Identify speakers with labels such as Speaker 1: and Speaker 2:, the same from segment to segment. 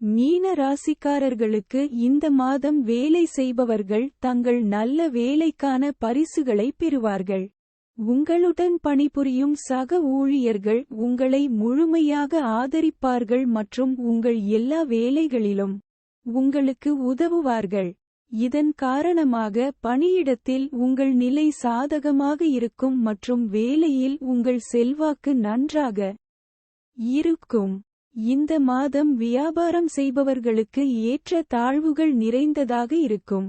Speaker 1: மீன ராசிக்காரர்களுக்கு இந்த மாதம் வேலை செய்பவர்கள் தங்கள் நல்ல வேலைக்கான பரிசுகளை பெறுவார்கள். உங்களுடன் பணிபுரியும் சக ஊழியர்கள் உங்களை முழுமையாக ஆதரிப்பார்கள் மற்றும் உங்கள் எல்லா வேலைகளிலும் உங்களுக்கு உதவுவார்கள். இதன் காரணமாக பணியிடத்தில் உங்கள் நிலை சாதகமாக இருக்கும் மற்றும் வேலையில் உங்கள் செல்வாக்கு நன்றாக இருக்கும். இந்த மாதம் வியாபாரம் செய்பவர்களுக்கு ஏற்ற தாழ்வுகள் நிறைந்ததாக இருக்கும்.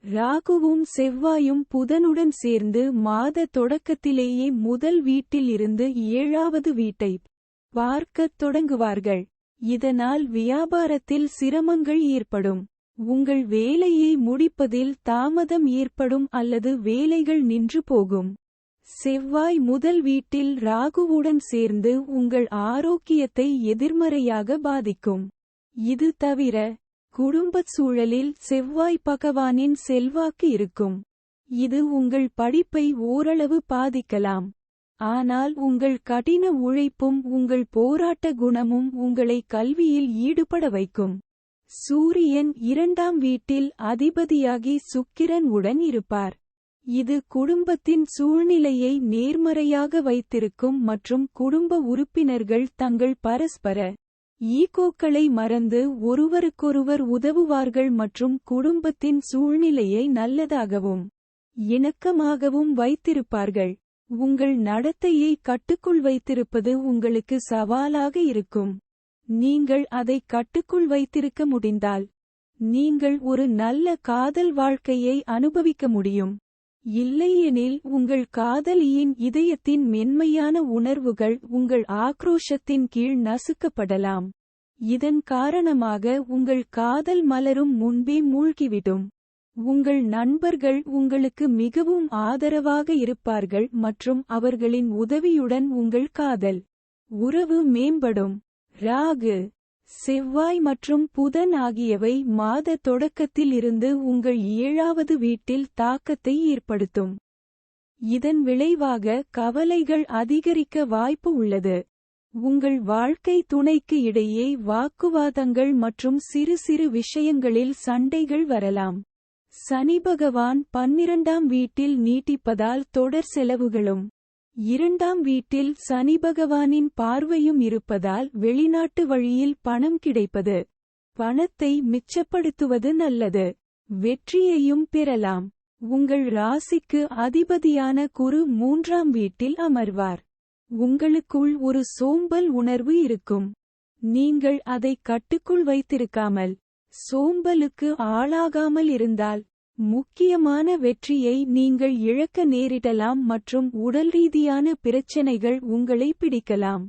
Speaker 1: ராகுவும் செவ்வாயும் புதனுடன் சேர்ந்து மாத தொடக்கத்திலேயே முதல் வீட்டில் இருந்து 7வது வீட்டைப் பார்க்கத் தொடங்குவார்கள். இதனால் வியாபாரத்தில் சிரமங்கள் ஏற்படும். உங்கள் வேலையை முடிப்பதில் தாமதம் ஏற்படும் அல்லது வேலைகள் நின்று போகும். செவ்வாய் முதல் வீட்டில் ராகுவுடன் சேர்ந்து உங்கள் ஆரோக்கியத்தை எதிர்மறையாக பாதிக்கும். இது தவிர குடும்பச் சூழலில் செவ்வாய் பகவானின் செல்வாக்கு இருக்கும். இது உங்கள் படிப்பை ஓரளவு பாதிக்கலாம். ஆனால் உங்கள் கடின உழைப்பும் உங்கள் போராட்ட குணமும் உங்களை கல்வியில் ஈடுபட வைக்கும். சூரியன் 2ஆம் வீட்டில் அதிபதியாகி சுக்கிரன் உடன் இருப்பார். இது குடும்பத்தின் சூழ்நிலையை நேர்மறையாக வைத்திருக்கும் மற்றும் குடும்ப உறுப்பினர்கள் தங்கள் பரஸ்பர ஈகோக்களை மறந்து ஒருவருக்கொருவர் உதவுவார்கள் மற்றும் குடும்பத்தின் சூழ்நிலையை நல்லதாகவும் இணக்கமாகவும் வைத்திருப்பார்கள். உங்கள் நடத்தையை கட்டுக்குள் வைத்திருப்பது உங்களுக்கு சவாலாக இருக்கும். நீங்கள் அதை கட்டுக்குள் வைத்திருக்க முடிந்தால் நீங்கள் ஒரு நல்ல காதல் வாழ்க்கையை அனுபவிக்க முடியும். இல்லையெனில் உங்கள் காதலியின் இதயத்தின் மென்மையான உணர்வுகள் உங்கள் ஆக்ரோஷத்தின் கீழ் நசுக்கப்படலாம். இதன் காரணமாக உங்கள் காதல் மலரும் முன்பே மூழ்கிவிடும். உங்கள் நண்பர்கள் உங்களுக்கு மிகவும் ஆதரவாக இருப்பார்கள் மற்றும் அவர்களின் உதவியுடன் உங்கள் காதல் உறவு மேம்படும். ராகு, செவ்வாய் மற்றும் புதன் ஆகியவை மாத தொடக்கத்தில் இருந்து உங்கள் 7வது வீட்டில் தாக்கத்தை ஏற்படுத்தும். இதன் விளைவாக கவலைகள் அதிகரிக்க வாய்ப்பு உள்ளது. உங்கள் வாழ்க்கை துணைக்கு இடையே வாக்குவாதங்கள் மற்றும் சிறு சிறு விஷயங்களில் சண்டைகள் வரலாம். சனி பகவான் 12ஆம் வீட்டில் நீட்டிப்பதால் தொடர் செலவுகளும் 2ஆம் வீட்டில் சனி பகவானின் பார்வையும் இருப்பதால் வெளிநாட்டு வழியில் பணம் கிடைப்பது. பணத்தை மிச்சப்படுத்துவது நல்லது. வெற்றியையும் பெறலாம். உங்கள் ராசிக்கு அதிபதியான குரு 3ஆம் வீட்டில் அமர்வார். உங்களுக்குள் ஒரு சோம்பல் உணர்வு இருக்கும். நீங்கள் அதை கட்டுக்குள் வைத்திருக்காமல் சோம்பலுக்கு ஆளாகாமல் இருந்தால் முக்கியமான வெற்றியை நீங்கள் இழக்க நேரிடலாம் மற்றும் உடல்ரீதியான பிரச்சனைகள் உங்களை பிடிக்கலாம்.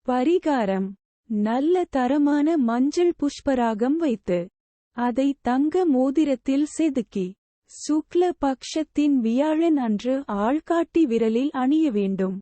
Speaker 1: பரிகாரம்: நல்ல தரமான மஞ்சள் புஷ்பராகம் வைத்து அதை தங்க மோதிரத்தில் செதுக்கி சுக்ல பக்ஷத்தின் வியாழன் அன்று ஆள்காட்டி விரலில் அணிய வேண்டும்.